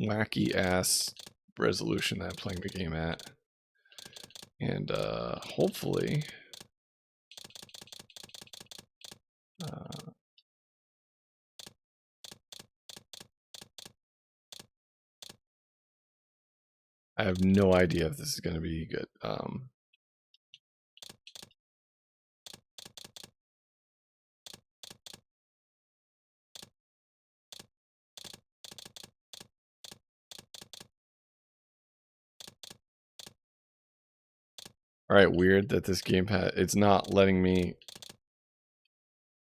wacky ass resolution that I'm playing the game at. And hopefully I have no idea if this is going to be good. All right, weird that this gamepad, it's not letting me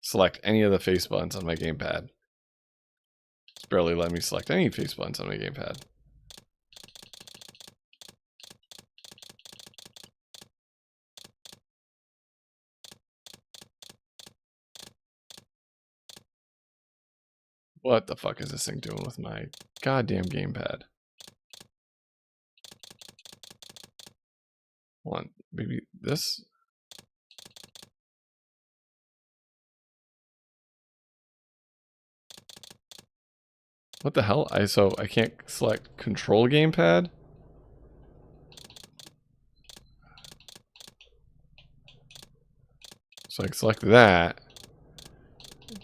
select any of the face buttons on my gamepad. It's barely letting me select any face buttons on my gamepad. What the fuck is this thing doing with my goddamn gamepad? Hold on, maybe this? What the hell? So I can't select control gamepad? So I can select that.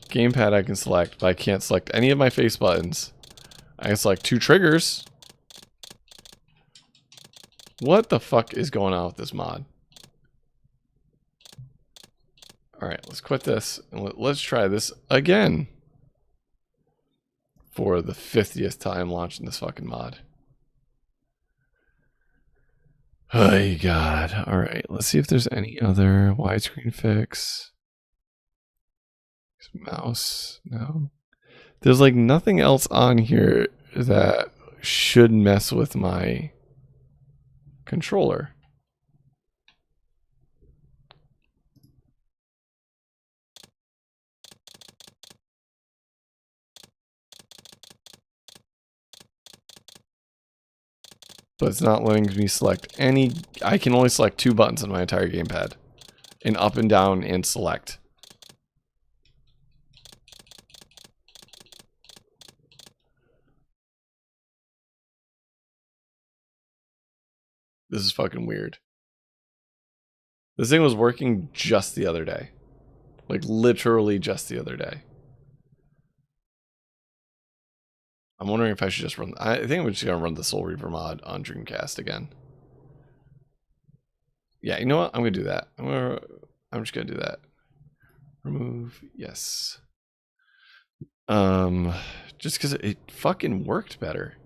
Gamepad I can select, but I can't select any of my face buttons. I can select 2 triggers. What the fuck is going on with this mod? Alright, let's quit this and let's try this again. For the 50th time launching this fucking mod. Oh god. Alright, let's see if there's any other widescreen fix. Mouse, no. There's like nothing else on here that should mess with my controller. But it's not letting me select any. I can only select 2 buttons on my entire gamepad. And up and down and select. This is fucking weird. This thing was working just the other day. Like literally just the other day. I'm wondering if I should just run. I think I'm just gonna run the Soul Reaper mod on Dreamcast again. Yeah, you know what? I'm gonna do that. I'm just gonna do that. Remove, yes. Just because it fucking worked better.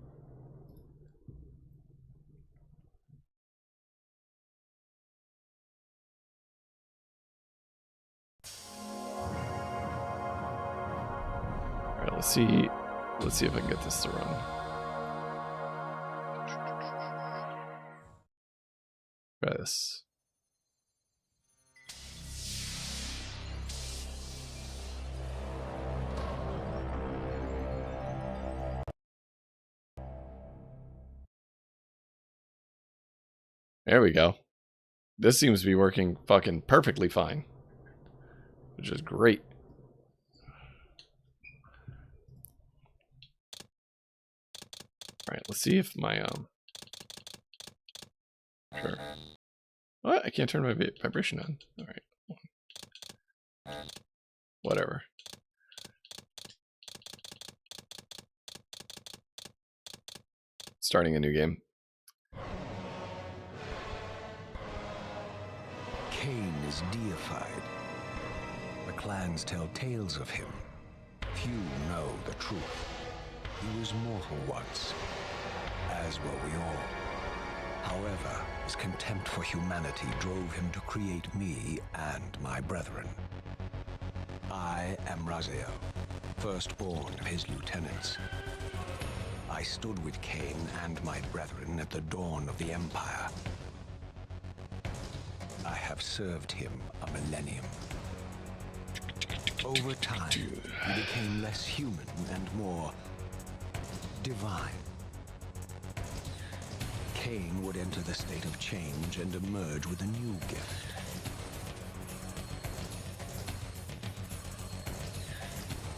All right, let's see. Let's see if I can get this to run. Try this. There we go. This seems to be working fucking perfectly fine. Which is great. Alright, let's see if my sure. What? I can't turn my vibration on. Alright. Whatever. Starting a new game. Kain is deified. The clans tell tales of him. Few know the truth. He was mortal once, as were we all. However, his contempt for humanity drove him to create me and my brethren. I am Raziel, firstborn of his lieutenants. I stood with Kain and my brethren at the dawn of the Empire. I have served him a millennium. Over time, he became less human and more divine. Kain would enter the state of change and emerge with a new gift.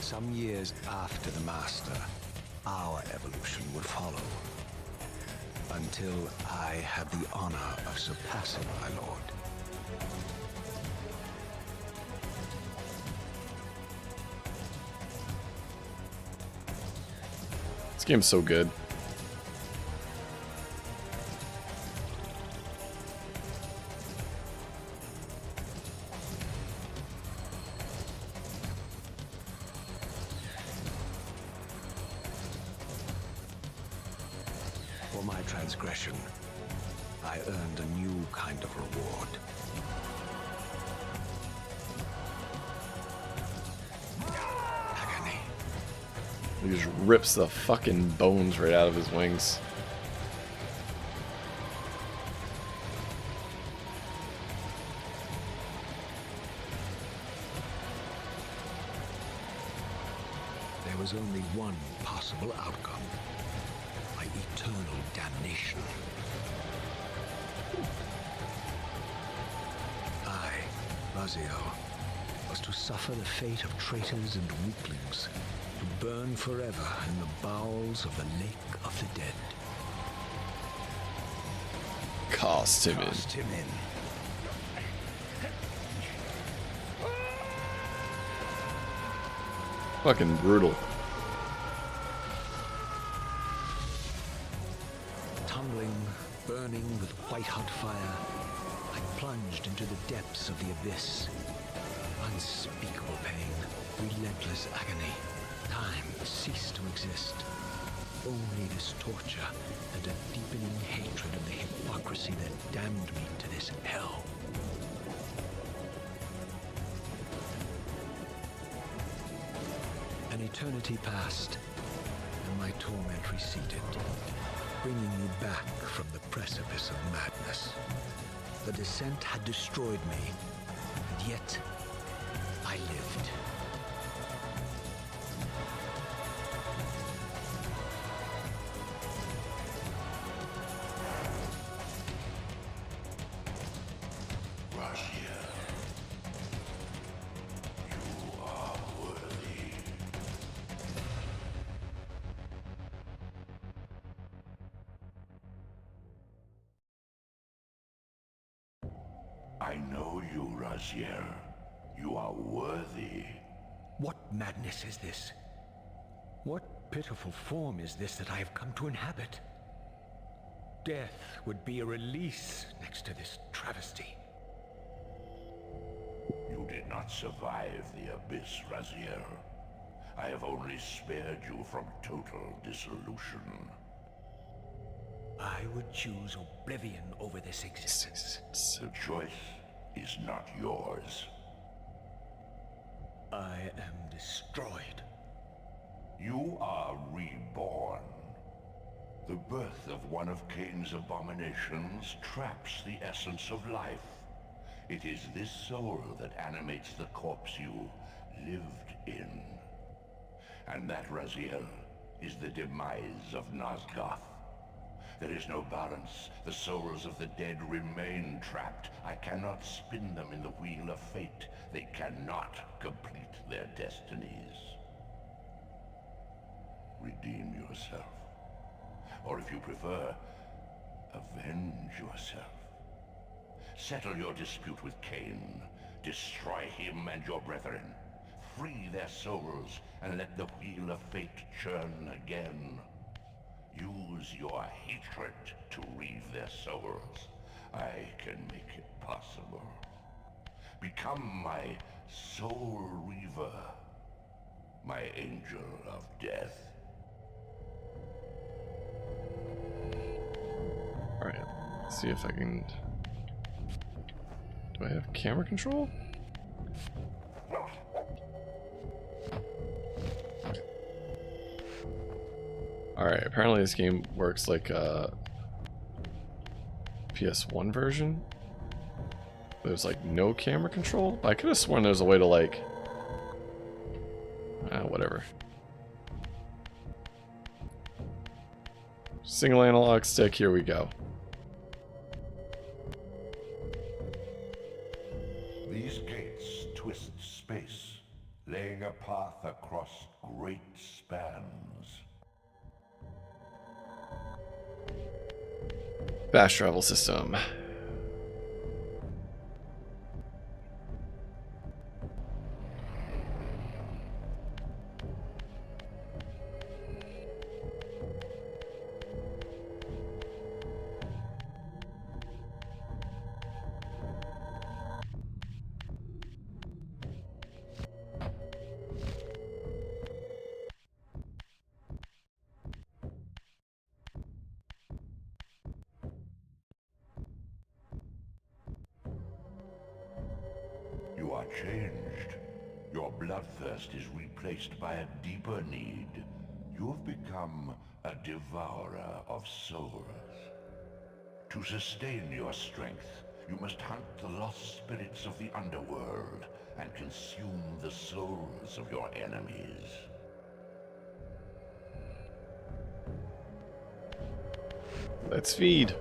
Some years after the Master, our evolution would follow. until I have the honor of surpassing my lord. This game's so good. For my transgression, I earned a new kind of reward. Agony. He just rips the fucking bones right out of his wings. There was only one possible outcome. My eternal damnation. I, Raziel, was to suffer the fate of traitors and weaklings, to burn forever in the bowels of the Lake of the Dead. Cast him in. Cast him in. Fucking brutal. Tumbling, burning with white-hot fire, I plunged into the depths of the abyss. Unspeakable pain, relentless agony. Time ceased to exist. Only this torture and a deepening hatred of the hypocrisy that damned me to this hell. An eternity passed, and my torment receded, bringing me back from the precipice of madness. The descent had destroyed me, and yet I lived. I know you, Raziel. You are worthy. What madness is this? What pitiful form is this that I have come to inhabit? Death would be a release next to this travesty. You did not survive the abyss, Raziel. I have only spared you from total dissolution. I would choose oblivion over this existence. The choice is not yours. I am destroyed. You are reborn. The birth of one of Kain's abominations traps the essence of life. It is this soul that animates the corpse you lived in. And that, Raziel, is the demise of Nosgoth. There is no balance. The souls of the dead remain trapped. I cannot spin them in the wheel of fate. They cannot complete their destinies. Redeem yourself. Or if you prefer, avenge yourself. Settle your dispute with Kain. Destroy him and your brethren. Free their souls and let the wheel of fate churn again. Use your hatred to reave their souls. I can make it possible. Become my soul reaver, my angel of death. Alright, let's see if I can... Do I have camera control? Alright, apparently this game works like a PS1 version. There's like no camera control. I could have sworn there's a way to like... whatever. Single analog stick, here we go. These gates twist space, laying a path across great spans. Fast travel system. You are changed. Your bloodthirst is replaced by a deeper need. You have become a devourer of souls. To sustain your strength, you must hunt the lost spirits of the underworld and consume the souls of your enemies. Let's feed.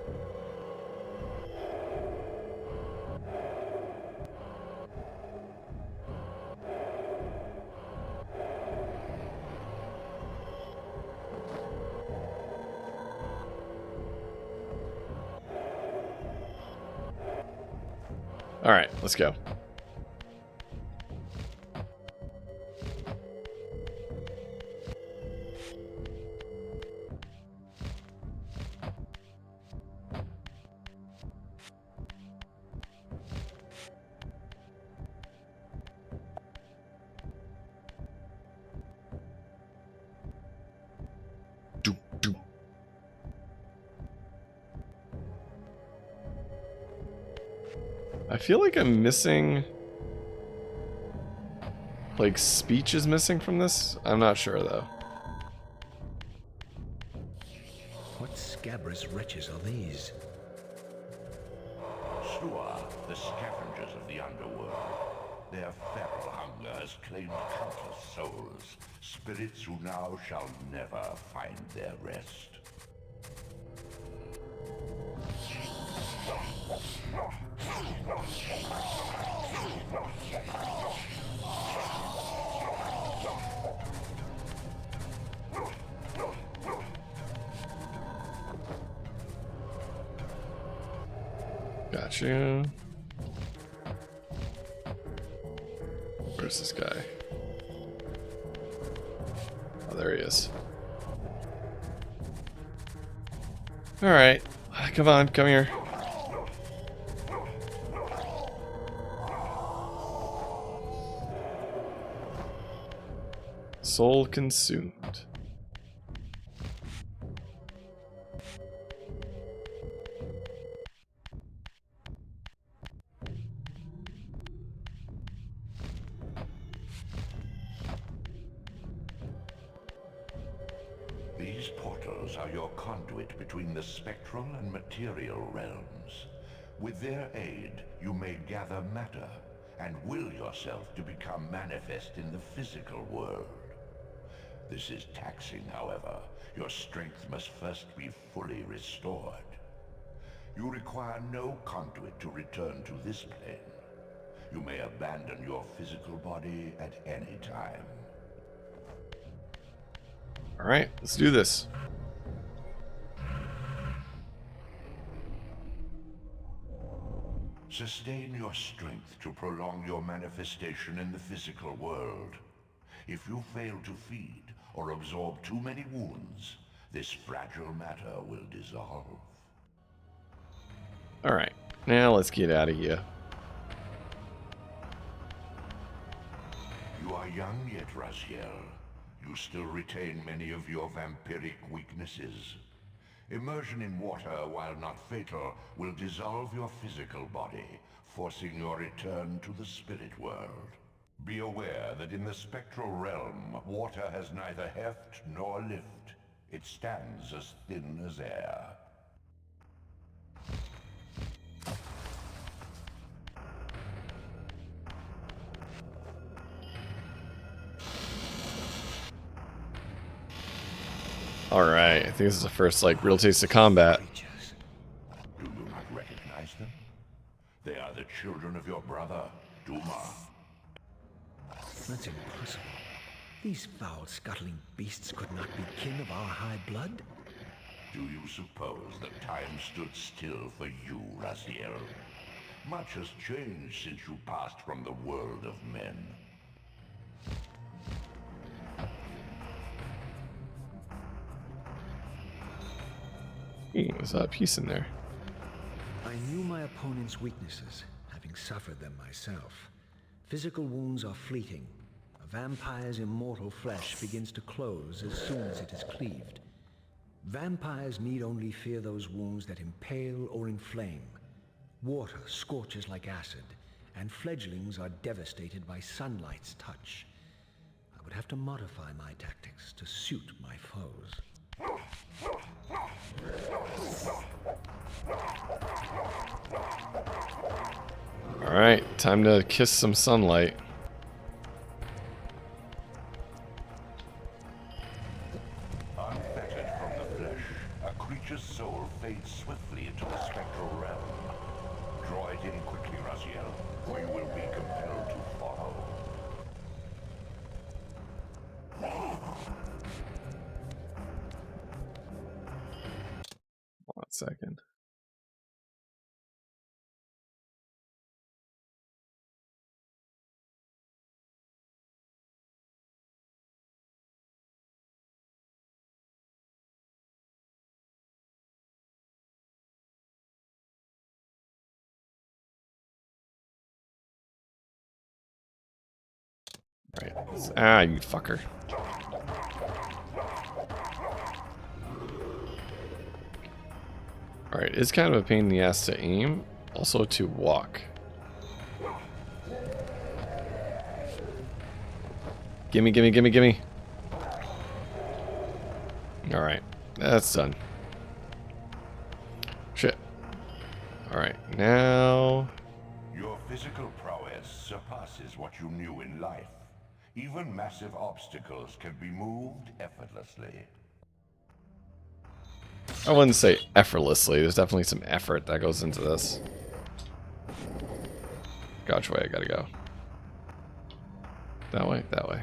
All right, let's go. Doop, doop. I feel like I'm missing... Like, speech is missing from this? I'm not sure, though. What scabrous wretches are these? Shua, the scavengers of the underworld. Their feral hunger has claimed countless souls, spirits who now shall never find their rest. Gotcha. Where's this guy? Oh, there he is. Alright. Come on, come here. Soul consumed. These portals are your conduit between the spectral and material realms. With their aid, you may gather matter and will yourself to become manifest in the physical world. This is taxing, however. Your strength must first be fully restored. You require no conduit to return to this plane. You may abandon your physical body at any time. Alright, let's do this. Sustain your strength to prolong your manifestation in the physical world. If you fail to feed or absorb too many wounds, this fragile matter will dissolve. Alright, now let's get out of here. You are young yet, Raziel. You still retain many of your vampiric weaknesses. Immersion in water, while not fatal, will dissolve your physical body, forcing your return to the spirit world. Be aware that in the spectral realm, water has neither heft nor lift. It stands as thin as air. Alright, I think this is the first, like, real taste of combat. Do you not recognize them? They are the children of your brother, Duma. That's impossible. These foul, scuttling beasts could not be kin of our high blood. Do you suppose that time stood still for you, Raziel? Much has changed since you passed from the world of men. There's a piece in there. I knew my opponent's weaknesses, having suffered them myself. Physical wounds are fleeting. A vampire's immortal flesh begins to close as soon as it is cleaved. Vampires need only fear those wounds that impale or inflame. Water scorches like acid, and fledglings are devastated by sunlight's touch. I would have to modify my tactics to suit my foes. Alright, time to kiss some sunlight. Unfettered from the flesh, a creature's soul fades swiftly into the spectral realm. Draw it in quickly, Raziel, or you will be compelled to follow. 1 second. Right. Ah, you fucker. Alright, it's kind of a pain in the ass to aim, also to walk. Gimme, gimme, gimme, gimme. Alright, that's done. Shit. Alright, now... Your physical prowess surpasses what you knew in life. Even massive obstacles can be moved effortlessly. I wouldn't say effortlessly. There's definitely some effort that goes into this. Gotcha way, I gotta go. That way, that way.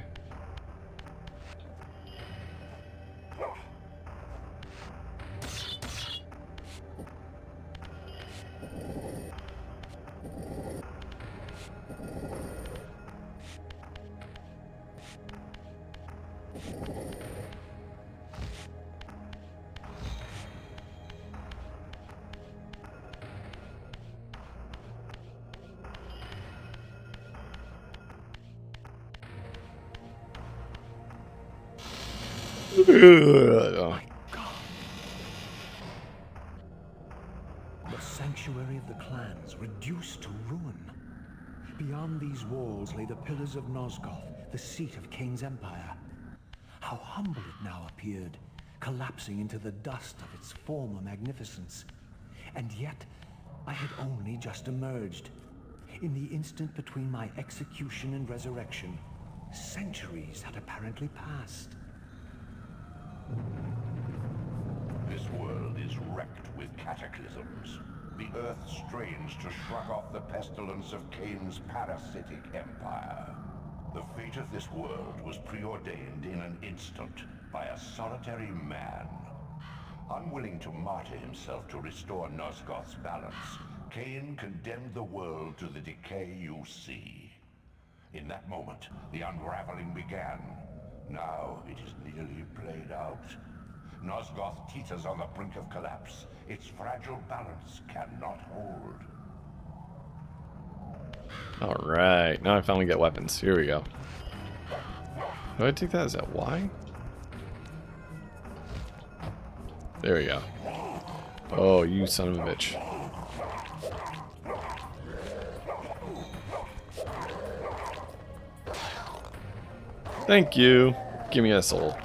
The sanctuary of the clans reduced to ruin. Beyond these walls lay the pillars of Nosgoth, the seat of Kain's empire. How humble it now appeared, collapsing into the dust of its former magnificence. And yet, I had only just emerged. In the instant between my execution and resurrection, centuries had apparently passed. This world is wrecked with cataclysms. The earth strains to shrug off the pestilence of Kain's parasitic empire. The fate of this world was preordained in an instant by a solitary man. Unwilling to martyr himself to restore Nosgoth's balance, Kain condemned the world to the decay you see. In that moment, the unraveling began. Now it is nearly played out. Nosgoth teeters on the brink of collapse. Its fragile balance cannot hold. Alright, now I finally get weapons. Here we go. Do I take that as a Y? There we go. Oh, you son of a bitch. Thank you. Give me a soul.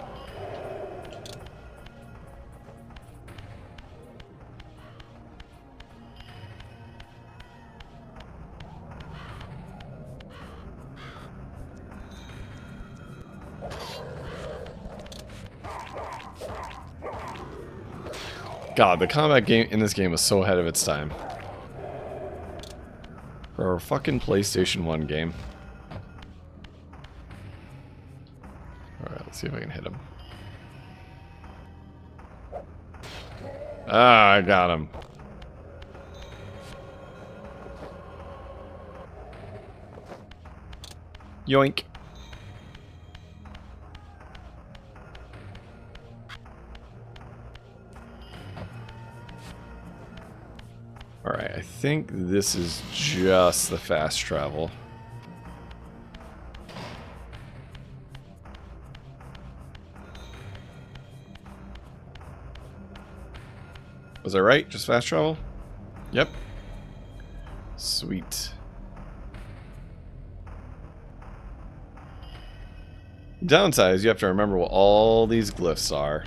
God, the combat game in this game is so ahead of its time. For a fucking PlayStation 1 game. Alright, let's see if I can hit him. Ah, I got him. Yoink. Alright, I think this is just the fast travel. Was I right? Just fast travel? Yep. Sweet. Downside is you have to remember what all these glyphs are.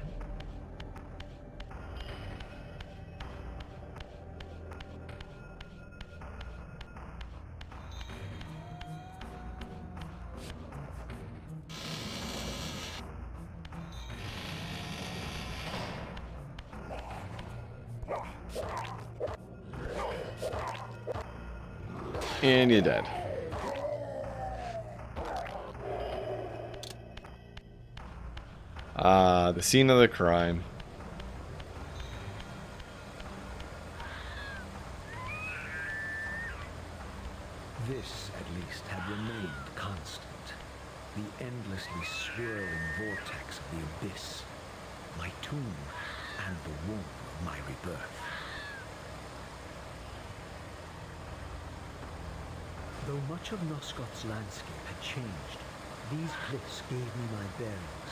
And you're dead. Ah, the scene of the crime. This, at least, had remained constant. The endlessly swirling vortex of the abyss. My tomb and the womb of my rebirth. Though much of Nosgoth's landscape had changed, these cliffs gave me my bearings.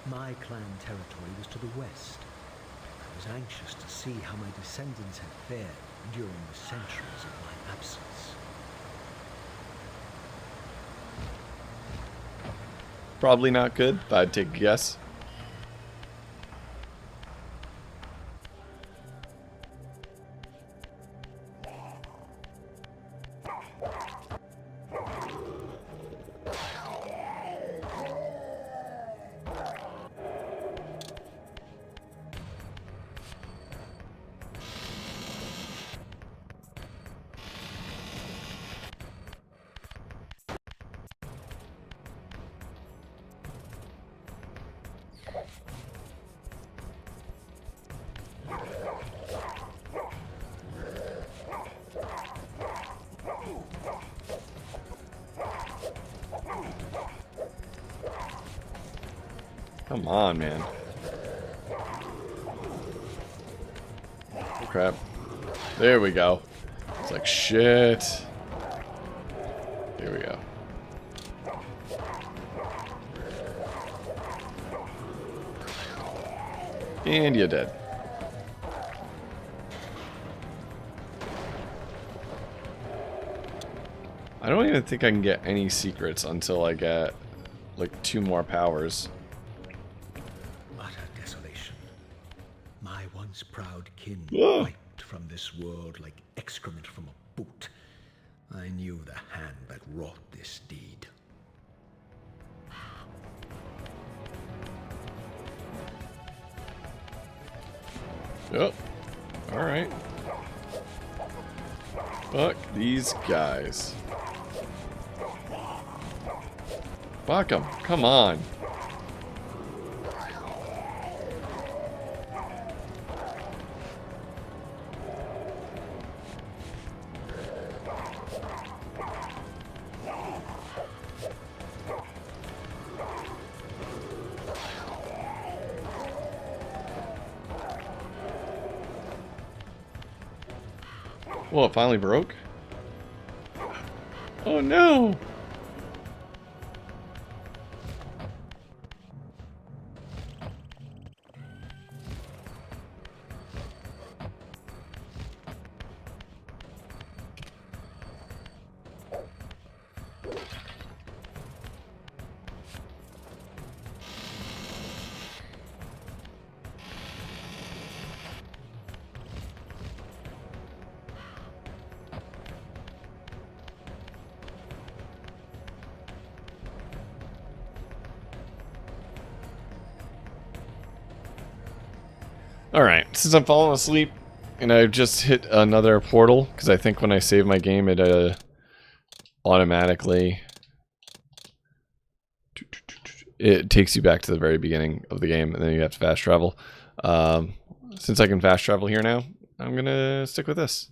My clan territory was to the west. I was anxious to see how my descendants had fared during the centuries of my absence. Probably not good, but I'd take a guess. Come on, man. Crap. There we go. It's like shit. Here we go. And you're dead. I don't even think I can get any secrets until I get like 2 more powers. Utter desolation. My once proud kin Whoa. wiped from this world like excrement from a boot. I knew the hand that wrought this deed. Yep. Alright. Fuck these guys. Fuck them. Come on. Well, it finally broke? Oh no! Alright, since I'm falling asleep and I've just hit another portal, because I think when I save my game it automatically it takes you back to the very beginning of the game and then you have to fast travel. since I can fast travel here now, I'm going to stick with this.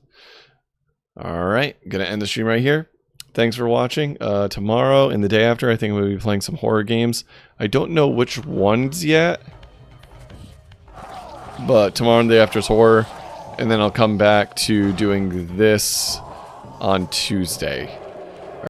All right, going to end the stream right here. Thanks for watching. Tomorrow and the day after, I think I'm going to be playing some horror games. I don't know which ones yet, but tomorrow and the day after is horror, and then I'll come back to doing this on Tuesday.